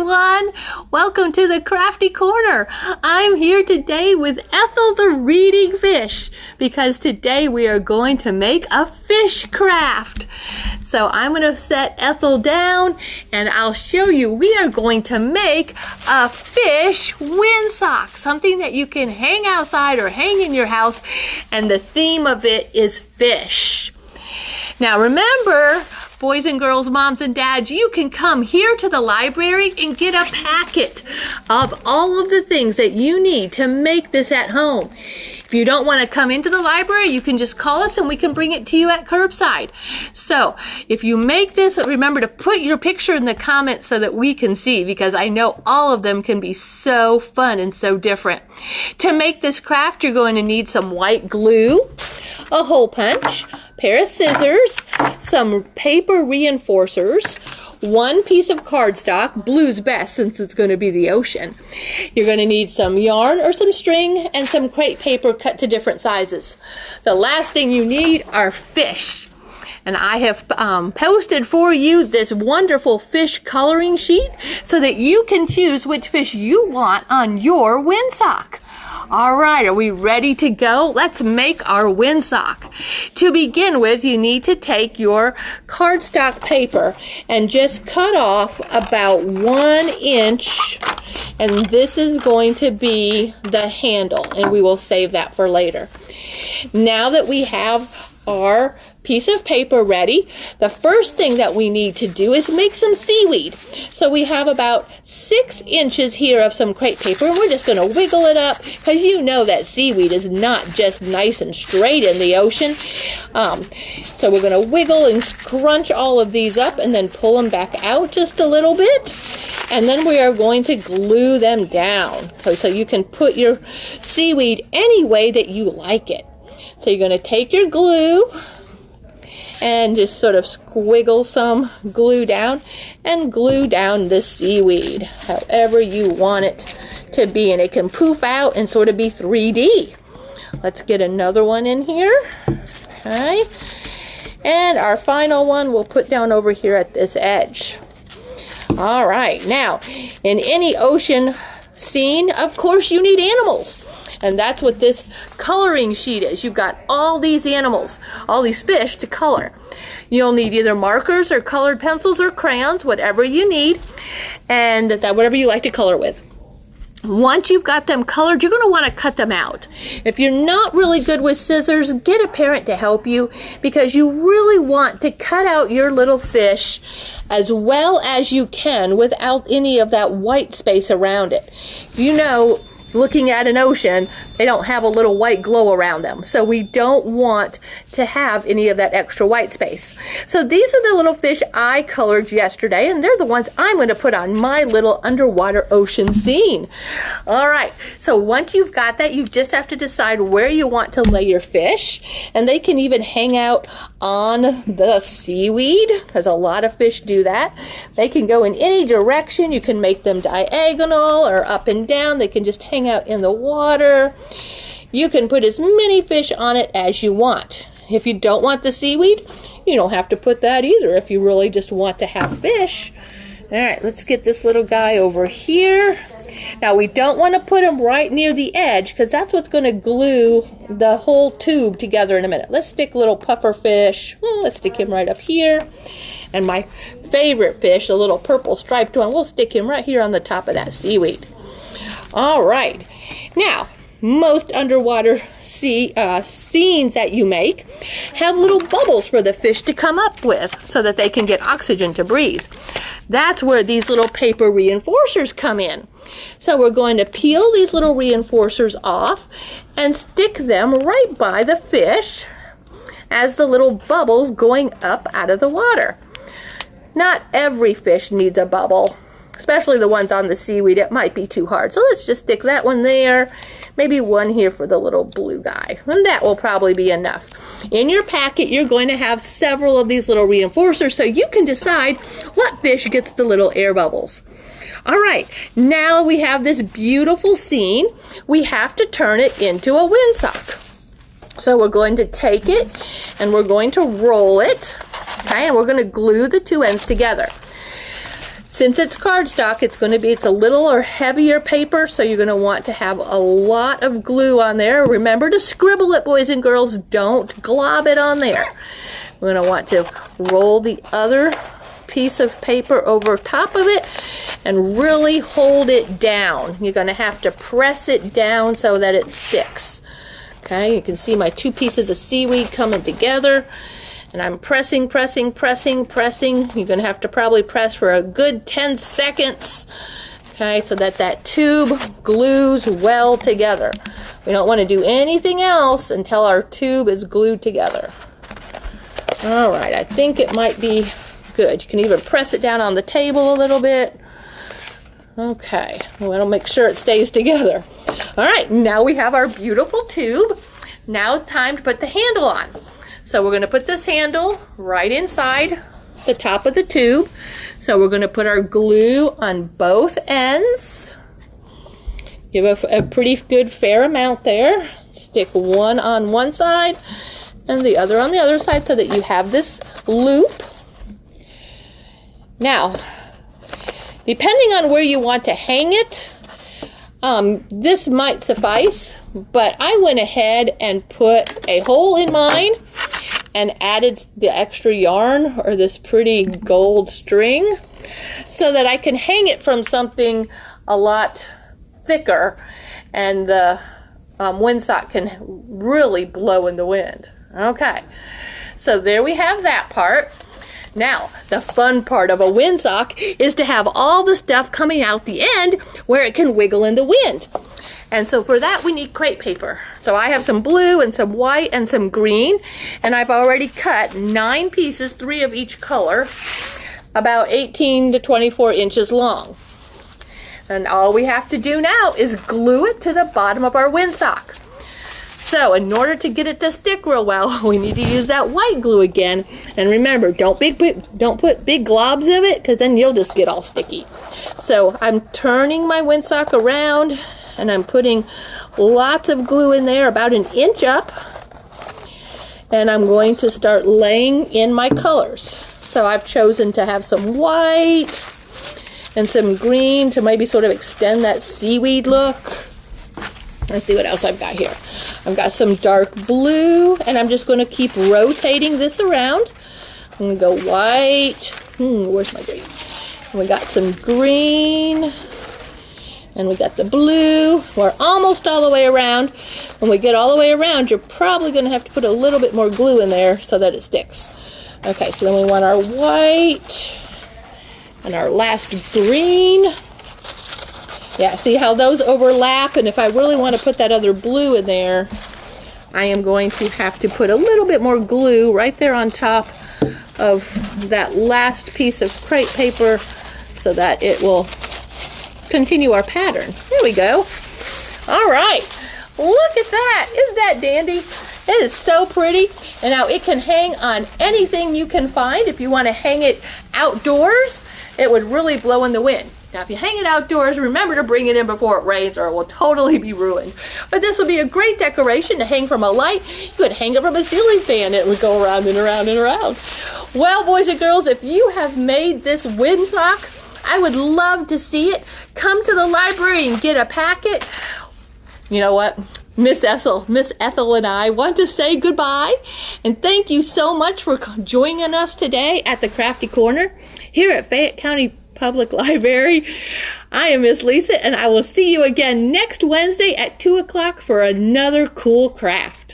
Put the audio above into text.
everyone. Welcome to the Crafty Corner. I'm here today with Ethel the Reading Fish because today we are going to make a fish craft. So I'm going to set Ethel down and I'll show you. We are going to make a fish windsock, something that you can hang outside or hang in your house, and the theme of it is fish. Now remember, boys and girls, moms and dads, you can come here to the library and get a packet of all of the things that you need to make this at home. If you don't want to come into the library, you can just call us and we can bring it to you at curbside. So if you make this, remember to put your picture in the comments so that we can see, because I know all of them can be so fun and so different. To make this craft, you're going to need some white glue, a hole punch, pair of scissors, some paper reinforcers, one piece of cardstock, blue's best since it's going to be the ocean. You're going to need some yarn or some string and some crepe paper cut to different sizes. The last thing you need are fish. And I have posted for you this wonderful fish coloring sheet so that you can choose which fish you want on your windsock. All right, are we ready to go? Let's make our windsock. To begin with, you need to take your cardstock paper and just cut off about 1 inch, and this is going to be the handle, and we will save that for later. Now that we have our piece of paper ready, the first thing that we need to do is make some seaweed. So we have about 6 inches here of some crepe paper, and we're just going to wiggle it up because you know that seaweed is not just nice and straight in the ocean. So we're going to wiggle and scrunch all of these up and then pull them back out just a little bit. And then we are going to glue them down. So you can put your seaweed any way that you like it. So you're going to take your glue and just sort of squiggle some glue down and glue down the seaweed however you want it to be, and it can poof out and sort of be 3D. Let's get another one in here. Okay, and our final one we'll put down over here at this edge. All right, now in any ocean scene, of course you need animals. And that's what this coloring sheet is. You've got all these animals, all these fish to color. You'll need either markers or colored pencils or crayons, whatever you need, and whatever you like to color with. Once you've got them colored, you're going to want to cut them out. If you're not really good with scissors, get a parent to help you, because you really want to cut out your little fish as well as you can without any of that white space around it. You know, looking at an ocean, they don't have a little white glow around them. So we don't want to have any of that extra white space. So these are the little fish I colored yesterday, and they're the ones I'm going to put on my little underwater ocean scene. All right, so once you've got that, you just have to decide where you want to lay your fish, and they can even hang out on the seaweed, because a lot of fish do that. They can go in any direction. You can make them diagonal or up and down. They can just hang out in the water. You can put as many fish on it as you want. If you don't want the seaweed, you don't have to put that either if you really just want to have fish. All right, let's get this little guy over here. Now we don't want to put him right near the edge because that's what's going to glue the whole tube together in a minute. Let's stick little puffer fish. Let's stick him right up here. And my favorite fish, the little purple striped one, we'll stick him right here on the top of that seaweed. All right, now most underwater scenes that you make have little bubbles for the fish to come up with so that they can get oxygen to breathe. That's where these little paper reinforcers come in. So we're going to peel these little reinforcers off and stick them right by the fish as the little bubbles going up out of the water. Not every fish needs a bubble, especially the ones on the seaweed. It might be too hard. So let's just stick that one there, maybe one here for the little blue guy, and that will probably be enough. In your packet, you're going to have several of these little reinforcers so you can decide what fish gets the little air bubbles. All right, now we have this beautiful scene. We have to turn it into a windsock. So we're going to take it and we're going to roll it, okay, and we're going to glue the two ends together. Since it's cardstock, it's a little or heavier paper, so you're going to want to have a lot of glue on there. Remember to scribble it, boys and girls. Don't glob it on there. We're going to want to roll the other piece of paper over top of it and really hold it down. You're going to have to press it down so that it sticks. Okay, you can see my two pieces of seaweed coming together. And I'm pressing, pressing, pressing, pressing. You're going to have to probably press for a good 10 seconds. Okay, so that that tube glues well together. We don't want to do anything else until our tube is glued together. All right, I think it might be good. You can even press it down on the table a little bit. Okay, we want to make sure it stays together. All right, now we have our beautiful tube. Now it's time to put the handle on. So we're going to put this handle right inside the top of the tube. So we're going to put our glue on both ends. Give a pretty good fair amount there. Stick one on one side and the other on the other side so that you have this loop. Now, depending on where you want to hang it, this might suffice, but I went ahead and put a hole in mine and added the extra yarn or this pretty gold string so that I can hang it from something a lot thicker and the windsock can really blow in the wind. Okay, so there we have that part. Now, the fun part of a windsock is to have all the stuff coming out the end where it can wiggle in the wind. And so for that we need crepe paper. So I have some blue and some white and some green, and I've already cut 9 pieces, 3 of each color, about 18 to 24 inches long. And all we have to do now is glue it to the bottom of our windsock. So in order to get it to stick real well, we need to use that white glue again. And remember, don't put big globs of it, because then you'll just get all sticky. So I'm turning my windsock around and I'm putting lots of glue in there, about 1 inch up. And I'm going to start laying in my colors. So I've chosen to have some white and some green to maybe sort of extend that seaweed look. Let's see what else I've got here. I've got some dark blue, and I'm just going to keep rotating this around. I'm going to go white. Where's my green? And we got some green, and we got the blue. We're almost all the way around. When we get all the way around, you're probably going to have to put a little bit more glue in there so that it sticks. Okay, so then we want our white and our last green. Yeah, see how those overlap? And if I really want to put that other blue in there, I am going to have to put a little bit more glue right there on top of that last piece of crepe paper so that it will continue our pattern. There we go. All right. Look at that. Isn't that dandy? It is so pretty. And now it can hang on anything you can find. If you want to hang it outdoors, it would really blow in the wind. Now, if you hang it outdoors, remember to bring it in before it rains or it will totally be ruined. But this would be a great decoration to hang from a light. You could hang it from a ceiling fan and it would go around and around and around. Well, boys and girls, if you have made this windsock, I would love to see it. Come to the library and get a packet. You know what? Miss Ethel and I want to say goodbye. And thank you so much for joining us today at the Crafty Corner here at Fayette County Public Library. I am Miss Lisa, and I will see you again next Wednesday at 2 o'clock for another cool craft.